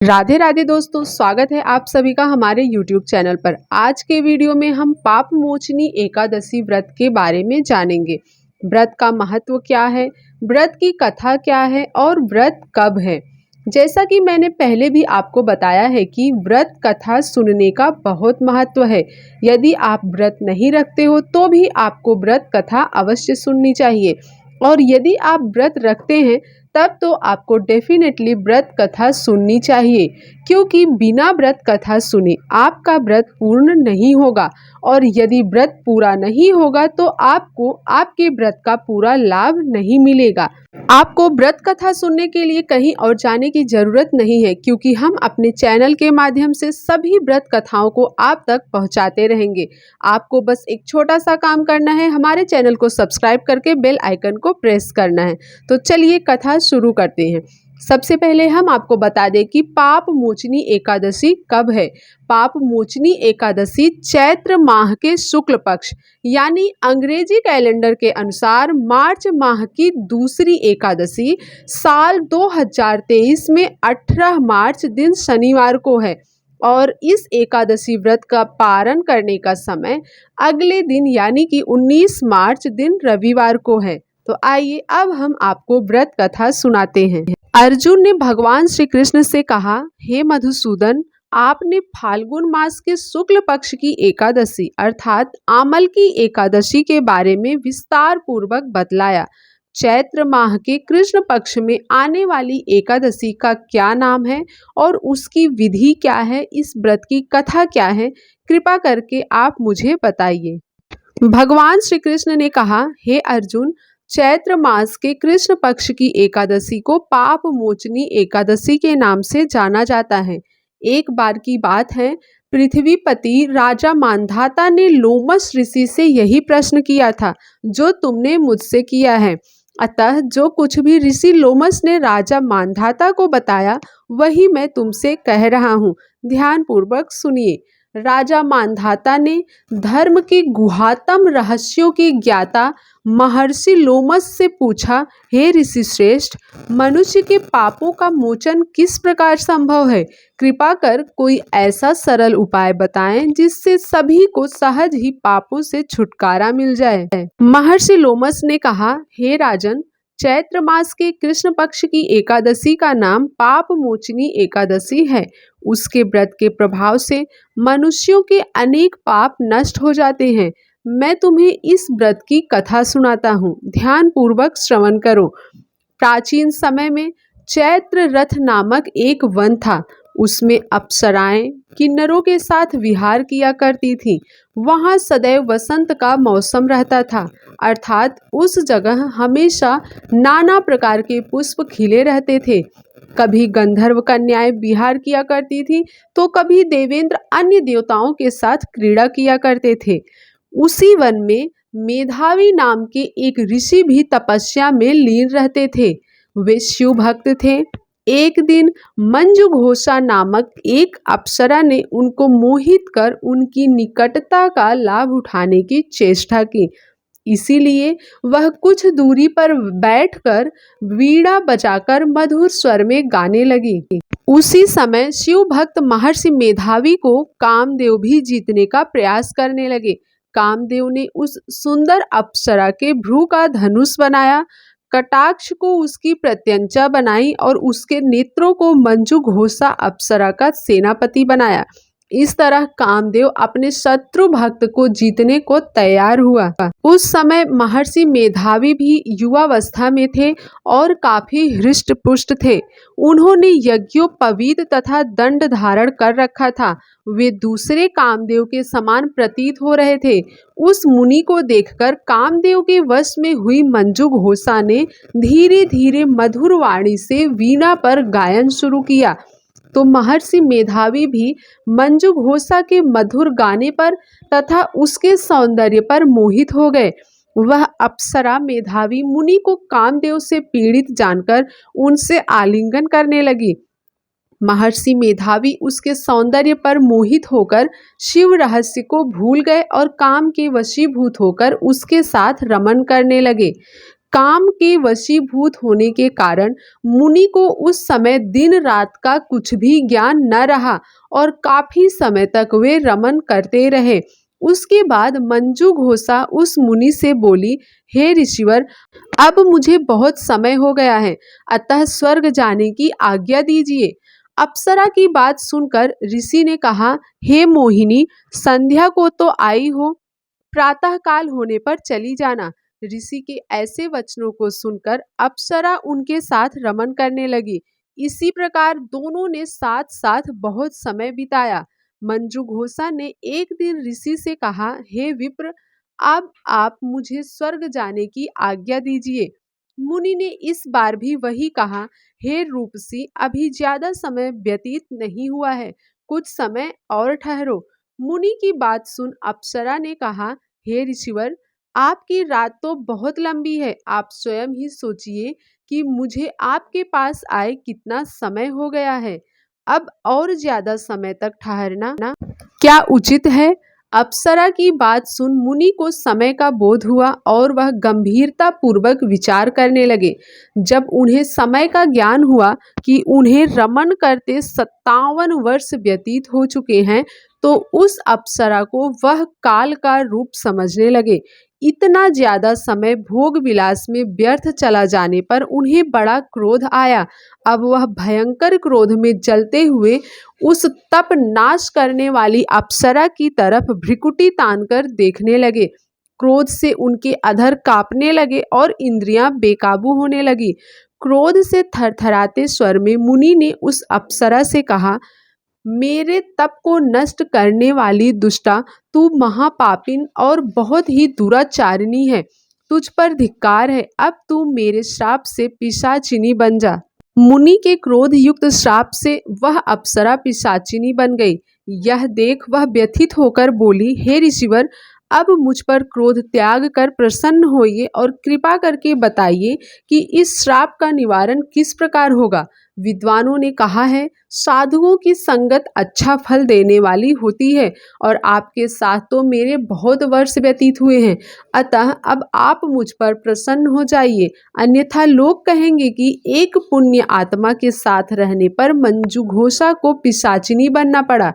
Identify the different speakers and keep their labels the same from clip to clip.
Speaker 1: राधे राधे दोस्तों, स्वागत है आप सभी का हमारे YouTube चैनल पर। आज के वीडियो में हम पाप मोचनी एकादशी व्रत के बारे में जानेंगे। व्रत का महत्व क्या है, व्रत की कथा क्या है और व्रत कब है। जैसा कि मैंने पहले भी आपको बताया है कि व्रत कथा सुनने का बहुत महत्व है। यदि आप व्रत नहीं रखते हो तो भी आपको व्रत कथा अवश्य सुननी चाहिए, और यदि आप व्रत रखते हैं तब तो आपको डेफिनेटली व्रत कथा सुननी चाहिए, क्योंकि बिना व्रत कथा सुने आपका व्रत पूर्ण नहीं होगा, और यदि व्रत पूरा नहीं होगा तो आपको आपके व्रत का पूरा लाभ नहीं मिलेगा। आपको व्रत कथा सुनने के लिए कहीं और जाने की जरूरत नहीं है, क्योंकि हम अपने चैनल के माध्यम से सभी व्रत कथाओं को आप तक पहुंचाते रहेंगे। आपको बस एक छोटा सा काम करना है, हमारे चैनल को सब्सक्राइब करके बेल आइकन को प्रेस करना है। तो चलिए कथा शुरू करते हैं। सबसे पहले हम आपको बता दें कि पाप मोचनी एकादशी कब है। पाप मोचनी एकादशी चैत्र माह के शुक्ल पक्ष यानी अंग्रेजी कैलेंडर के अनुसार मार्च माह की दूसरी एकादशी साल 2023 में 18 मार्च दिन शनिवार को है, और इस एकादशी व्रत का पारण करने का समय अगले दिन यानी कि 19 मार्च दिन रविवार को है। तो आइए अब हम आपको व्रत कथा सुनाते हैं। अर्जुन ने भगवान श्री कृष्ण से कहा, हे मधुसूदन, आपने फाल्गुन मास के शुक्ल पक्ष की एकादशी अर्थात आमल की एकादशी के बारे में विस्तार पूर्वक बतलाया। चैत्र माह के कृष्ण पक्ष में आने वाली एकादशी का क्या नाम है और उसकी विधि क्या है, इस व्रत की कथा क्या है, कृपा करके आप मुझे बताइए। भगवान श्री कृष्ण ने कहा, हे अर्जुन, चैत्र मास के कृष्ण पक्ष की एकादशी को पाप मोचनी एकादशी के नाम से जाना जाता है। एक बार की बात है, पृथ्वीपति राजा मांधाता ने लोमस ऋषि से यही प्रश्न किया था जो तुमने मुझसे किया है। अतः जो कुछ भी ऋषि लोमस ने राजा मांधाता को बताया वही मैं तुमसे कह रहा हूँ। ध्यान पूर्वक सुनिए। राजा मांधाता ने धर्म के गुहातम रहस्यों की ज्ञाता महर्षि लोमस से पूछा, हे ऋषि श्रेष्ठ, मनुष्य के पापों का मोचन किस प्रकार संभव है? कृपा कर कोई ऐसा सरल उपाय बताएं जिससे सभी को सहज ही पापों से छुटकारा मिल जाए। महर्षि लोमस ने कहा, हे राजन, चैत्र मास के कृष्ण पक्ष की एकादशी का नाम पाप मोचनी एकादशी है। उसके व्रत के प्रभाव से मनुष्यों के अनेक पाप नष्ट हो जाते हैं। मैं तुम्हें इस व्रत की कथा सुनाता हूँ, ध्यान पूर्वक श्रवण करो। प्राचीन समय में चैत्र रथ नामक एक वन था। उसमें अप्सराएं किन्नरों के साथ विहार किया करती थीं। वहाँ सदैव वसंत का मौसम रहता था, अर्थात उस जगह हमेशा नाना प्रकार के पुष्प खिले रहते थे। कभी गंधर्व कन्याएं विहार किया करती थी तो कभी देवेंद्र अन्य देवताओं के साथ क्रीड़ा किया करते थे। उसी वन में मेधावी नाम के एक ऋषि भी तपस्या में लीन रहते थे। वे शिव भक्त थे। एक दिन मंजू घोषा नामक एक अप्सरा ने उनको मोहित कर उनकी निकटता का लाभ उठाने की चेष्टा की। इसीलिए वह कुछ दूरी पर बैठकर वीणा बजाकर मधुर स्वर में गाने लगी। उसी समय शिव भक्त महर्षि मेधावी को कामदेव भी जीतने का प्रयास करने लगे। कामदेव ने उस सुंदर अप्सरा के भ्रू का धनुष बनाया, कटाक्ष को उसकी प्रत्यंचा बनाई और उसके नेत्रों को मंजू घोषा अप्सरा का सेनापति बनाया। इस तरह कामदेव अपने शत्रु भक्त को जीतने को तैयार हुआ। उस समय महर्षि मेधावी भी युवावस्था में थे और काफी हृष्ट पुष्ट थे। उन्होंने यज्ञोपवीत तथा दंड धारण कर रखा था। वे दूसरे कामदेव के समान प्रतीत हो रहे थे। उस मुनि को देखकर कामदेव के वश में हुई मंजू घोषा ने धीरे धीरे मधुर वाणी से वीणा पर गायन शुरू किया। तो महर्षि मेधावी भी मंजू घोषा के मधुर गाने पर तथा उसके सौंदर्य पर मोहित हो गए। वह अप्सरा मेधावी मुनि को कामदेव से पीड़ित जानकर उनसे आलिंगन करने लगी। महर्षि मेधावी उसके सौंदर्य पर मोहित होकर शिव रहस्य को भूल गए और काम के वशीभूत होकर उसके साथ रमन करने लगे। काम के वशीभूत होने के कारण मुनि को उस समय दिन रात का कुछ भी ज्ञान न रहा और काफी समय तक वे रमन करते रहे। उसके बाद मंजू घोषा उस मुनि से बोली, हे ऋषिवर, अब मुझे बहुत समय हो गया है, अतः स्वर्ग जाने की आज्ञा दीजिए। अप्सरा की बात सुनकर ऋषि ने कहा, हे मोहिनी, संध्या को तो आई हो, प्रातः काल होने पर चली जाना। ऋषि के ऐसे वचनों को सुनकर अप्सरा उनके साथ रमन करने लगी। इसी प्रकार दोनों ने साथ साथ बहुत समय बिताया। मंजू घोषा ने एक दिन ऋषि से कहा, हे विप्र, अब आप मुझे स्वर्ग जाने की आज्ञा दीजिए। मुनि ने इस बार भी वही कहा, हे रूपसी, अभी ज्यादा समय व्यतीत नहीं हुआ है, कुछ समय और ठहरो। मुनि की बात सुन अप्सरा ने कहा, हे ऋषिवर, आपकी रात तो बहुत लंबी है, आप स्वयं ही सोचिए कि मुझे आपके पास आए कितना समय हो गया है। अब और ज्यादा समय तक ठहरना क्या उचित है? अप्सरा की बात सुन मुनि को समय का बोध हुआ और वह गंभीरता पूर्वक विचार करने लगे। जब उन्हें समय का ज्ञान हुआ कि उन्हें रमन करते 57 वर्ष व्यतीत हो चुके हैं, तो उस अप्सरा को वह काल का रूप समझने लगे। इतना ज्यादा समय भोग विलास में व्यर्थ चला जाने पर उन्हें बड़ा क्रोध आया। अब वह भयंकर क्रोध में जलते हुए उस तप नाश करने वाली अप्सरा की तरफ भ्रिकुटी तानकर देखने लगे। क्रोध से उनके अधर कांपने लगे और इंद्रियां बेकाबू होने लगी। क्रोध से थरथराते स्वर में मुनि ने उस अप्सरा से कहा, मेरे तप को नष्ट करने वाली दुष्टा, तू महापापिन और बहुत ही दुराचारिणी है। तुझ पर धिक्कार है, अब तू मेरे श्राप से पिशाचिनी बन जा। मुनि के क्रोध युक्त श्राप से वह अप्सरा पिशाचिनी बन गई। यह देख वह व्यथित होकर बोली, हे ऋषिवर, अब मुझ पर क्रोध त्याग कर प्रसन्न होइए और कृपा करके बताइए कि इस श्राप का निवारण किस प्रकार होगा। विद्वानों ने कहा है, साधुओं की संगत अच्छा फल देने वाली होती है और आपके साथ तो मेरे बहुत वर्ष व्यतीत हुए हैं, अतः अब आप मुझ पर प्रसन्न हो जाइए, अन्यथा लोग कहेंगे कि एक पुण्य आत्मा के साथ रहने पर मंजू घोषा को पिशाचिनी बनना पड़ा।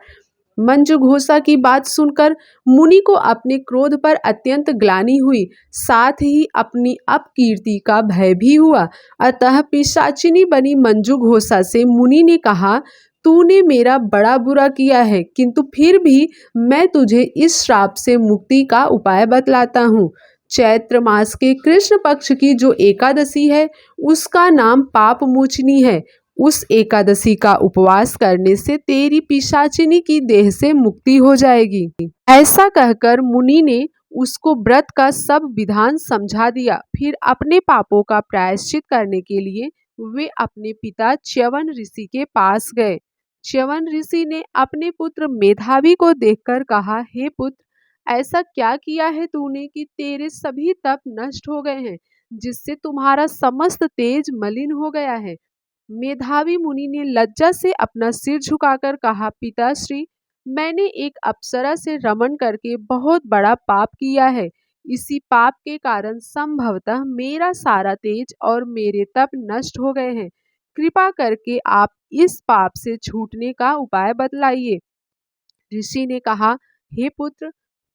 Speaker 1: मंजू घोषा की बात सुनकर मुनि को अपने क्रोध पर अत्यंत ग्लानि हुई, साथ ही अपनी अपकीर्ति का भय भी हुआ। अतः पिशाचिनी बनी मंजू घोषा से मुनि ने कहा, तूने मेरा बड़ा बुरा किया है, किंतु फिर भी मैं तुझे इस श्राप से मुक्ति का उपाय बतलाता हूँ। चैत्र मास के कृष्ण पक्ष की जो एकादशी है, उसका नाम पाप मोचनी है। उस एकादशी का उपवास करने से तेरी पिशाचिनी की देह से मुक्ति हो जाएगी। ऐसा कहकर मुनि ने उसको व्रत का सब विधान समझा दिया। फिर अपने पापों का प्रायश्चित करने के लिए वे अपने पिता च्यवन ऋषि के पास गए। च्यवन ऋषि ने अपने पुत्र मेधावी को देखकर कहा, हे पुत्र, ऐसा क्या किया है तूने कि तेरे सभी तप नष्ट हो गए हैं, जिससे तुम्हारा समस्त तेज मलिन हो गया है। मेधावी मुनि ने लज्जा से अपना सिर झुकाकर कहा, पिताश्री, मैंने एक अप्सरा से रमन करके बहुत बड़ा पाप किया है। इसी पाप के कारण संभवतः मेरा सारा तेज और मेरे तप नष्ट हो गए हैं। कृपा करके आप इस पाप से छूटने का उपाय बतलाइए। ऋषि ने कहा, हे पुत्र,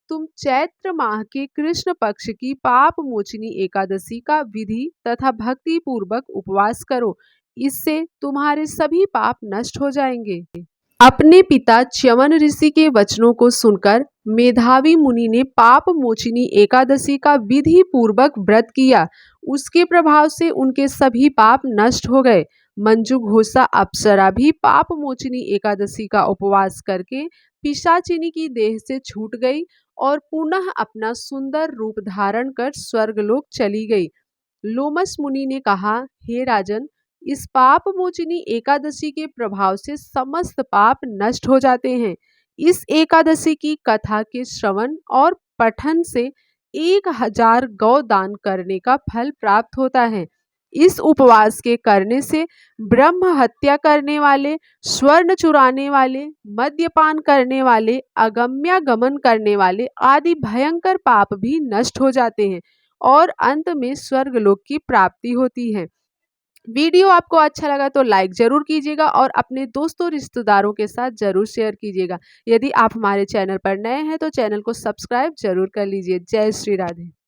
Speaker 1: तुम चैत्र माह के कृष्ण पक्ष की पाप मोचनी एकादशी का विधि तथा भक्ति पूर्वक उपवास करो, इससे तुम्हारे सभी पाप नष्ट हो जाएंगे। अपने पिता च्यवन ऋषि के वचनों को सुनकर मेधावी मुनि ने पाप मोचिनी एकादशी का विधि पूर्वक व्रत किया। उसके प्रभाव से उनके सभी पाप नष्ट हो गए। मंजू घोषा अप्सरा भी पाप मोचिनी एकादशी का उपवास करके पिशाचिनी की देह से छूट गई और पुनः अपना सुंदर रूप धारण कर स्वर्गलोक चली गई। लोमस मुनि ने कहा, हे राजन, इस पाप मोचिनी एकादशी के प्रभाव से समस्त पाप नष्ट हो जाते हैं। इस एकादशी की कथा के श्रवण और पठन से 1000 गौ दान करने का फल प्राप्त होता है। इस उपवास के करने से ब्रह्म हत्या करने वाले, स्वर्ण चुराने वाले, मद्यपान करने वाले, अगम्यागमन करने वाले आदि भयंकर पाप भी नष्ट हो जाते हैं और अंत में स्वर्गलोक की प्राप्ति होती है। वीडियो आपको अच्छा लगा तो लाइक ज़रूर कीजिएगा और अपने दोस्तों रिश्तेदारों के साथ ज़रूर शेयर कीजिएगा। यदि आप हमारे चैनल पर नए हैं तो चैनल को सब्सक्राइब ज़रूर कर लीजिए। जय श्री राधे।